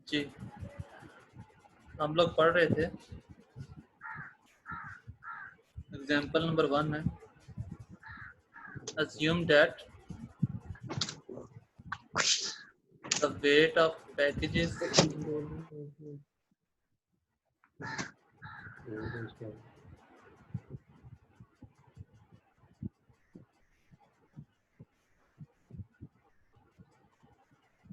जी हम लोग पढ़ रहे थे, एग्जाम्पल नंबर 1 है, assume that the weight of packages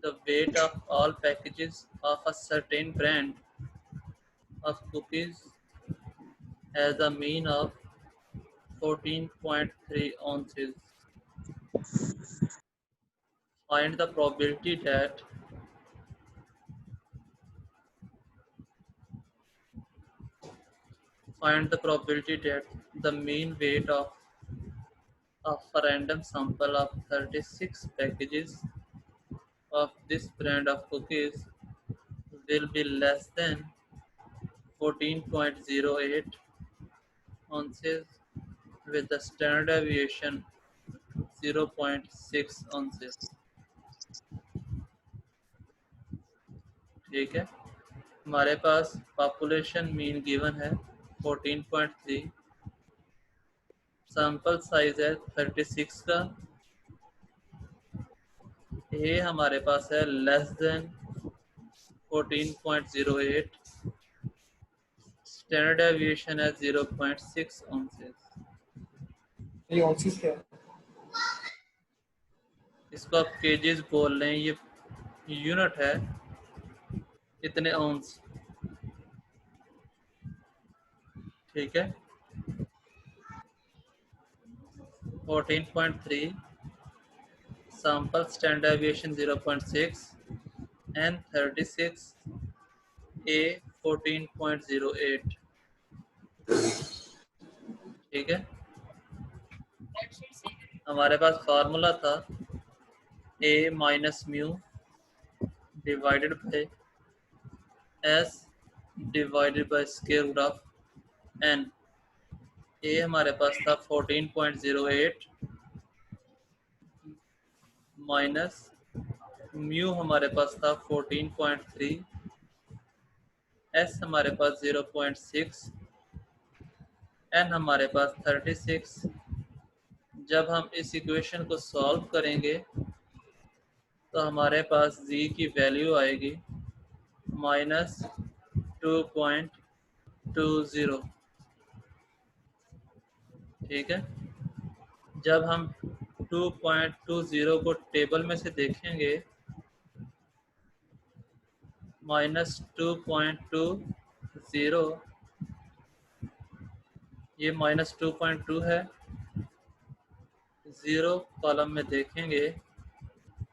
the weight of all packages of a certain brand of cookies has a mean of 14.3 ounces. Find the probability that the mean weight of a random sample of 36 packages of this brand of cookies will be less than 14.08 ounces with the standard deviation 0.6 ounces. ठीक है, हमारे पास population mean given है 14.3, sample size है 36 का, ये हमारे पास है less than 14.08, standard deviation है 0.6 ounces. ये ऑन्सिस क्या है? इसको आप केजीज बोल रहे हैं, ये यूनिट है, इतने आउंस. ठीक है, 14.3, sample standard deviation 0.6 and 36 a 14.08. ठीक है, हमारे पास फार्मूला था a minus mu divided by s divided by square root of n. a हमारे पास था 14.08 माइनस म्यू हमारे पास था 14.3, s हमारे पास 0.6, n हमारे पास 36. जब हम इस इक्वेशन को सॉल्व करेंगे तो हमारे पास z की वैल्यू आएगी -2.20. ठीक है, जब हम 2.20 को टेबल में से देखेंगे, -2.20 ये -2.2 है, 0 कॉलम में देखेंगे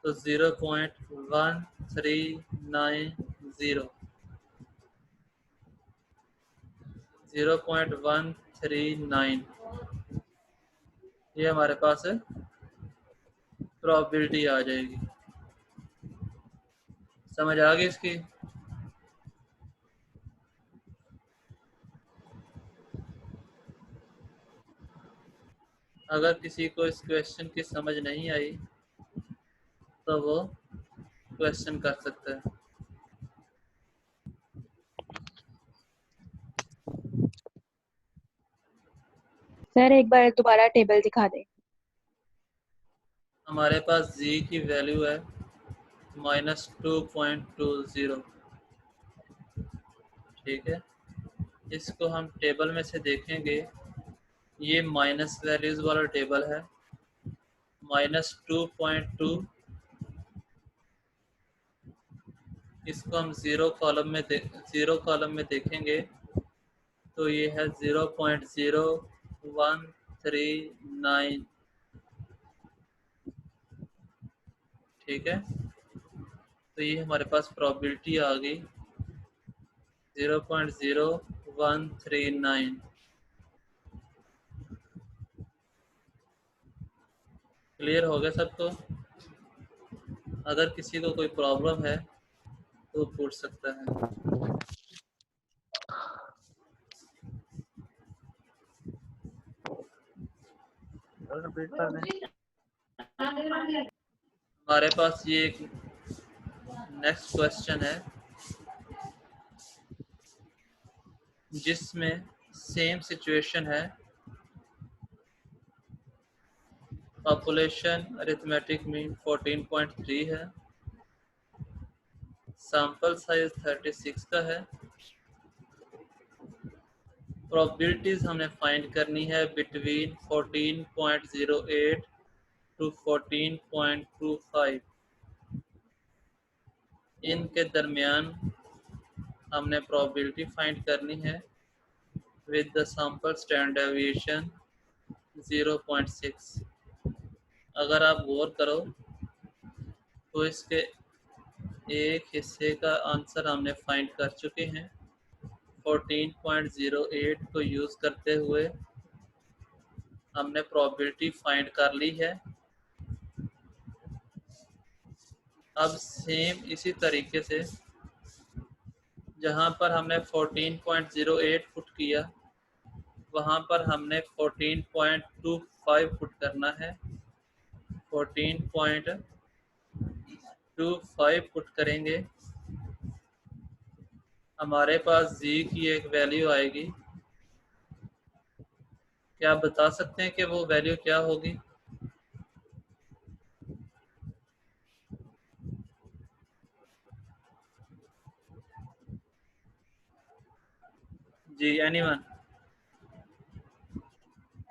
तो 0.1390 0.139 ये हमारे पास है प्रोबेबिलिटी आ जाएगी. समझ आ गई इसकी? अगर किसी को इस क्वेश्चन की समझ नहीं आई तो वो क्वेश्चन कर सकता है. सर एक बार दोबारा टेबल दिखा दे. हमारे पास z की वैल्यू है -2.20. ठीक है, इसको हम टेबल में से देखेंगे, ये माइनस वैल्यूज वाला टेबल है. -2.2 इसको हम जीरो कॉलम में देखेंगे तो ये है 0.0139. ठीक है, तो ये हमारे पास प्रोबेबिलिटी आ गई 0.0139. क्लियर हो गया सबको? अगर किसी को कोई प्रॉब्लम है तो पूछ सकता है. हमारे पास ये एक नेक्स्ट क्वेश्चन है, जिसमें सेम सिचुएशन है, पॉपुलेशन अरिथमेटिक मीन 14.3 है, सैंपल साइज 36 का है, प्रोबेबिलिटीज हमने फाइंड करनी है बिटवीन 14.08 टू 14.25, इनके दरमियान हमने प्रोबेबिलिटी फाइंड करनी है with the sample standard deviation 0.6। अगर आप गौर करो तो इसके एक हिस्से का आंसर हमने फाइंड कर चुके हैं। 14.08 को यूज़ करते हुए हमने प्रोबेबिलिटी फाइंड कर ली है। अब सेम इसी तरीके से जहाँ पर हमने 14.08 पुट किया वहाँ पर हमने 14.25 पुट करना है। 14.25 पुट करेंगे, हमारे पास z की एक वैल्यू आएगी। क्या आप बता सकते हैं कि वो वैल्यू क्या होगी? जी, एनीवन?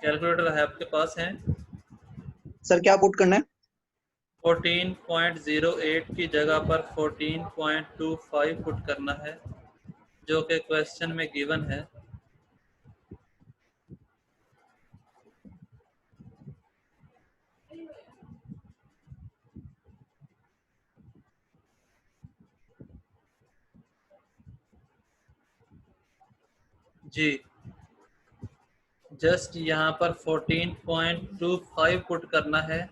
कैलकुलेटर है आपके पास है? सर क्या पुट करना है? 14.08 की जगह पर 14.25 पुट करना है, जो कि क्वेश्चन में गिवन है। जी, जस्ट यहाँ पर 14.25 पुट करना है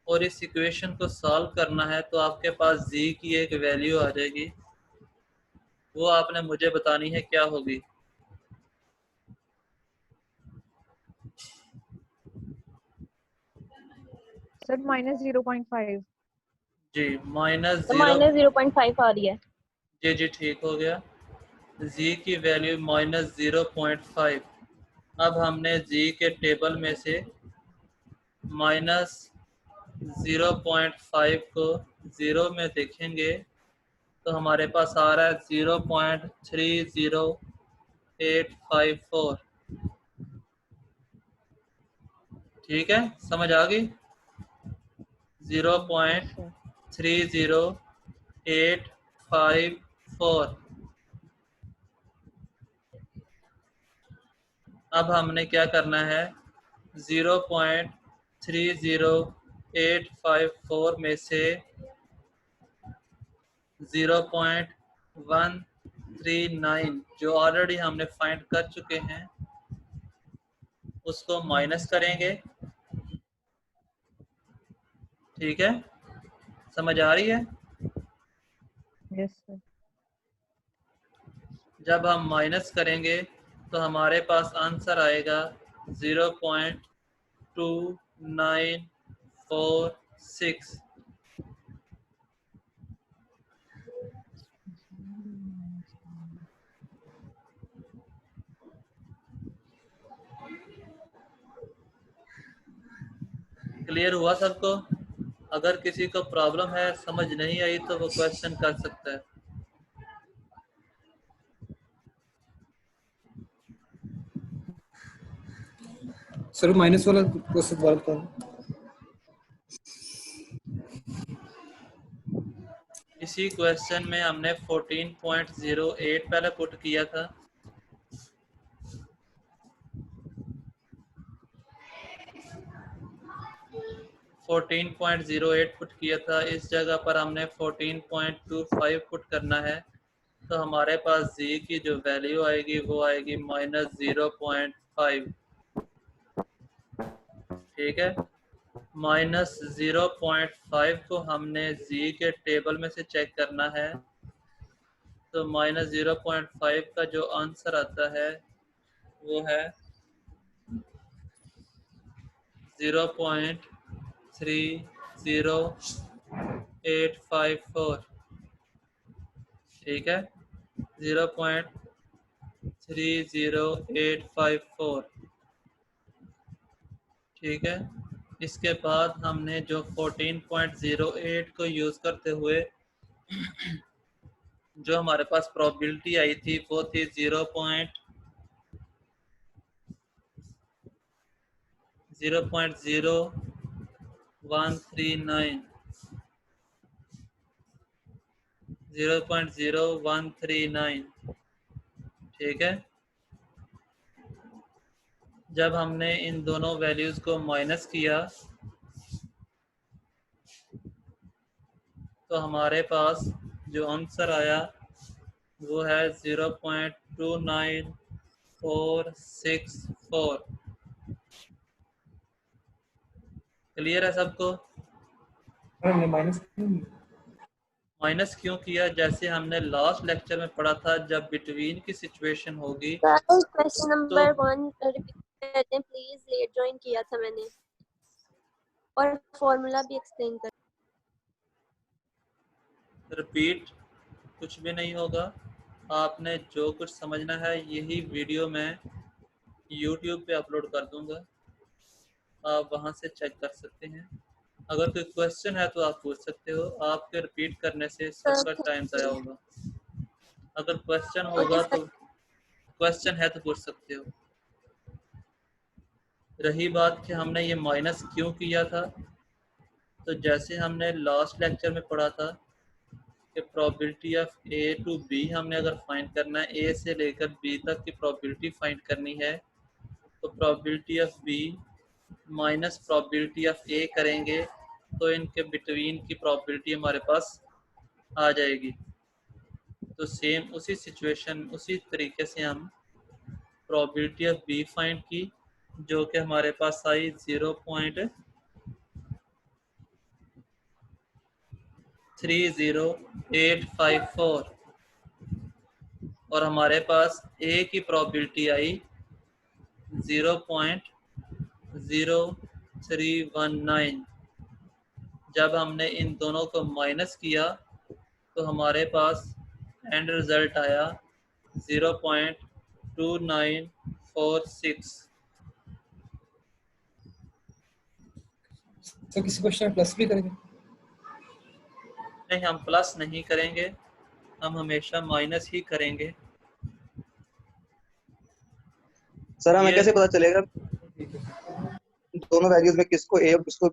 और इस इक्वेशन को सॉल्व करना है, तो आपके पास z की एक वैल्यू आ जाएगी। वो आपने मुझे बतानी है क्या होगी। सर -0.5। जी, माइनस तो जीरो। -0.5 आ रही है। जी जी, ठीक हो गया। z की वैल्यू -0.5। अब हमने z के टेबल में से -0.5 को 0 में देखेंगे तो हमारे पास आ रहा है 0.30854। ठीक है, समझ आ गई? 0.30854। अब हमने क्या करना है, 0.30854 में से 0.139 जो ऑलरेडी हमने फाइंड कर चुके हैं उसको माइनस करेंगे। ठीक है, समझ आ रही है? Yes sir. जब हम माइनस करेंगे तो हमारे पास आंसर आएगा 0.2946। क्लियर हुआ सबको? अगर किसी को प्रॉब्लम है, समझ नहीं आई, तो वो क्वेश्चन कर सकता है। सर माइनस वाला प्रोसेस दोबारा बताओ। इसी क्वेश्चन में हमने 14.08 पहले पुट किया था। पुट किया था, इस जगह पर हमने 14.25 पुट करना है, तो हमारे पास z की जो वैल्यू आएगी वो आएगी -0.5। ठीक है, -0.5 को हमने z के टेबल में से चेक करना है, तो -0.5 का जो आंसर आता है वो है 0.30854। ठीक है, 0.30854 30854। ठीक है, इसके बाद हमने जो 14.08 को यूज़ करते हुए जो हमारे पास प्रोबेबिलिटी आई थी वो थी 0.0139। ठीक है, जब हमने इन दोनों वैल्यूज़ को माइनस किया तो हमारे पास जो आंसर आया वो है 0.29464। क्लियर है सबको? हमने माइनस माइनस क्यों किया? जैसे हमने लास्ट लेक्चर में पढ़ा था, जब बिटवीन की सिचुएशन होगी क्वेश्चन तो नंबर 1 रिपीट करते हैं प्लीज, लेट ज्वाइन किया था मैंने, और फॉर्मूला भी एक्सप्लेन कर। रिपीट कुछ भी नहीं होगा। आपने जो कुछ समझना है यही वीडियो मैं YouTube पे अपलोड कर दूंगा, आप वहां से चेक कर सकते हैं। अगर कोई क्वेश्चन है तो आप पूछ सकते हो, आपके रिपीट करने से सबका टाइम ज़ाया होगा। अगर क्वेश्चन होगा तो क्वेश्चन है तो पूछ सकते हो। रही बात कि हमने ये माइनस क्यों किया था, तो जैसे हमने लास्ट लेक्चर में पढ़ा था कि probability of A to B हमने अगर फाइंड करना है, ए से लेकर बी तक की प्रोबेबिलिटी फाइंड करनी है, तो probability of B minus probability of A करेंगे तो इनके बिटवीन की प्रोबेबिलिटी हमारे पास आ जाएगी। तो सेम उसी सिचुएशन उसी तरीके से हम प्रोबेबिलिटी ऑफ बी फाइंड की, जो कि हमारे पास आई 0.30854 और हमारे पास ए की प्रोबेबिलिटी आई 0.0319। जब हमने इन दोनों को माइनस किया तो हमारे पास एंड रिजल्ट आया 0.2946। तो किसी क्वेश्चन में प्लस भी करेंगे? नहीं, हम प्लस नहीं करेंगे, हम हमेशा माइनस ही करेंगे। सर हमें ये कैसे पता चलेगा दोनों वैल्यूज में किसको ए और किसको?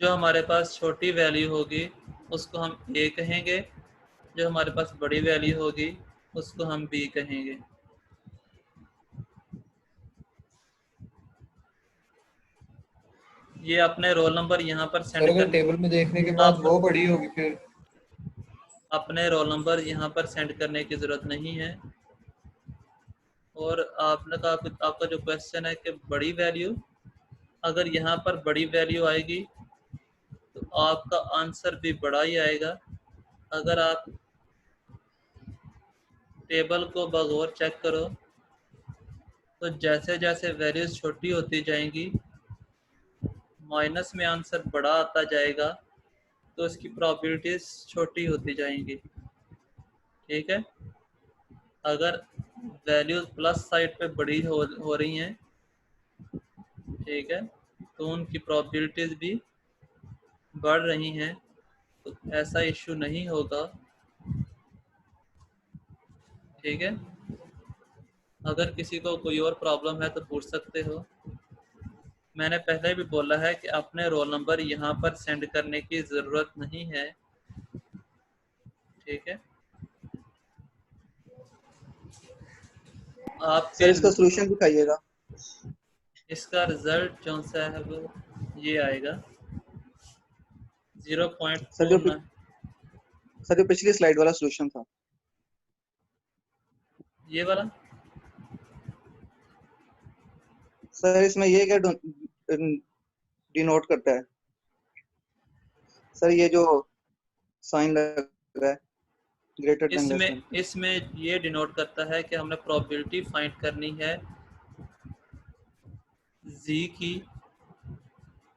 जो हमारे पास छोटी वैल्यू होगी उसको हम ए कहेंगे, जो हमारे पास बड़ी वैल्यू होगी उसको हम बी कहेंगे। ये अपने रोल नंबर यहाँ पर सर सेंड अगर कर, टेबल में देखने के बाद आप वो बड़ी होगी फिर अपने रोल नंबर यहाँ पर सेंड करने की ज़रूरत नहीं है। और आपने कहा आपका जो क्वेश्चन है कि बड़ी वैल्यू, अगर यहाँ पर बड़ी वैल्यू आएगी तो आपका आंसर भी बड़ा ही आएगा। अगर आप टेबल को बगौर चेक करो तो जैसे जैसे वैल्यूज छोटी होती जाएंगी माइनस में आंसर बड़ा आता जाएगा, तो इसकी प्रोबेबिलिटीज छोटी होती जाएंगी। ठीक है, अगर वैल्यूज प्लस साइड पे बड़ी हो रही हैं, ठीक है, तो उनकी प्रोबेबिलिटीज भी बढ़ रही हैं, तो ऐसा इशू नहीं होगा। ठीक है, अगर किसी को कोई और प्रॉब्लम है तो पूछ सकते हो। मैंने पहले भी बोला है कि अपने रोल नंबर यहाँ पर सेंड करने की ज़रूरत नहीं है। ठीक है, आपके सर इसका सोल्यूशन दिखाइएगा। इसका रिजल्ट जो सा है वो ये आएगा सर जो 0.29। सर जो पिछली स्लाइड वाला सोल्यूशन था, ये वाला सर इसमें ये क्या डिनोट करता है? सर ये जो साइन लग रहा है ग्रेटर देन लेस देन, इसमें ये डिनोट करता है कि हमने प्रोबेबिलिटी फाइंड करनी है z की,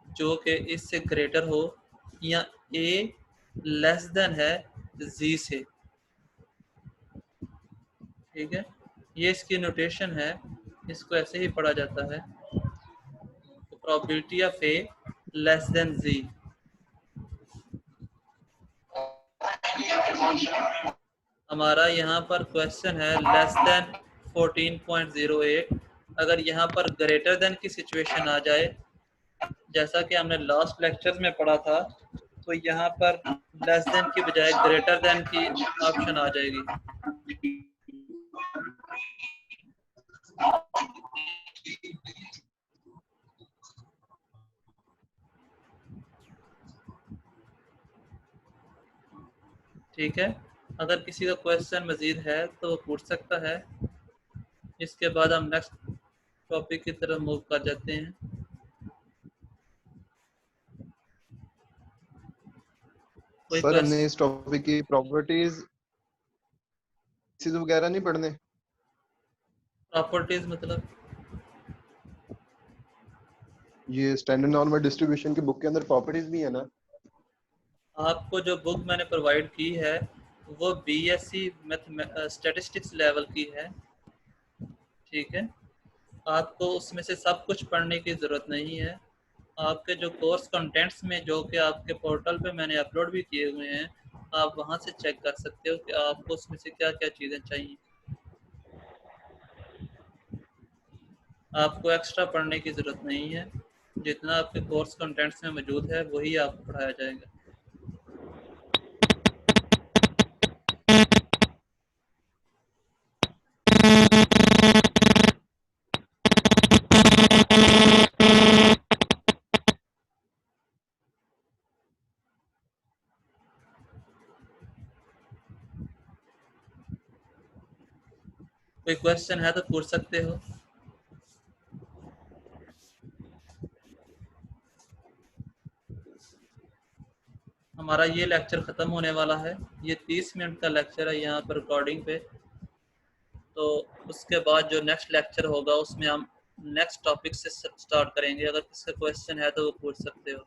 जो कि इससे ग्रेटर हो या a लेस देन है z से। ठीक है, ये इसकी नोटेशन है, इसको ऐसे ही पढ़ा जाता है। Probability of A less than G. हमारा यहाँ पर क्वेश्चन है लेस देन 14.08। अगर यहाँ पर ग्रेटर देन की सिचुएशन आ जाए, जैसा कि हमने लास्ट लेक्चर में पढ़ा था, तो यहाँ पर लेस देन की बजाय ग्रेटर देन की ऑप्शन आ जाएगी। ठीक है, अगर किसी का क्वेश्चन मजीद है तो वो पूछ सकता है। इसके बाद हम नेक्स्ट टॉपिक की तरफ मूव कर जाते हैं। कोई सर हमने क्वेश्चन? इस टॉपिक की प्रॉपर्टीज वगैरह नहीं पढ़ने? प्रॉपर्टीज मतलब ये स्टैंडर्ड नॉर्मल डिस्ट्रीब्यूशन की बुक के अंदर प्रॉपर्टीज भी है ना? आपको जो बुक मैंने प्रोवाइड की है वो बीएससी स्टैटिस्टिक्स लेवल की है। ठीक है, आपको उसमें से सब कुछ पढ़ने की ज़रूरत नहीं है। आपके जो कोर्स कंटेंट्स में जो कि आपके पोर्टल पे मैंने अपलोड भी किए हुए हैं, आप वहां से चेक कर सकते हो कि आपको उसमें से क्या क्या चीज़ें चाहिए। आपको एक्स्ट्रा पढ़ने की ज़रूरत नहीं है, जितना आपके कोर्स कंटेंट्स में मौजूद है वही आपको पढ़ाया जाएगा। कोई क्वेश्चन है तो पूछ सकते हो। हमारा ये लेक्चर ख़त्म होने वाला है। ये 30 मिनट का लेक्चर है यहाँ पर रिकॉर्डिंग पे। तो उसके बाद जो नेक्स्ट लेक्चर होगा उसमें हम नेक्स्ट टॉपिक से स्टार्ट करेंगे। अगर किसी का क्वेश्चन है तो वो पूछ सकते हो।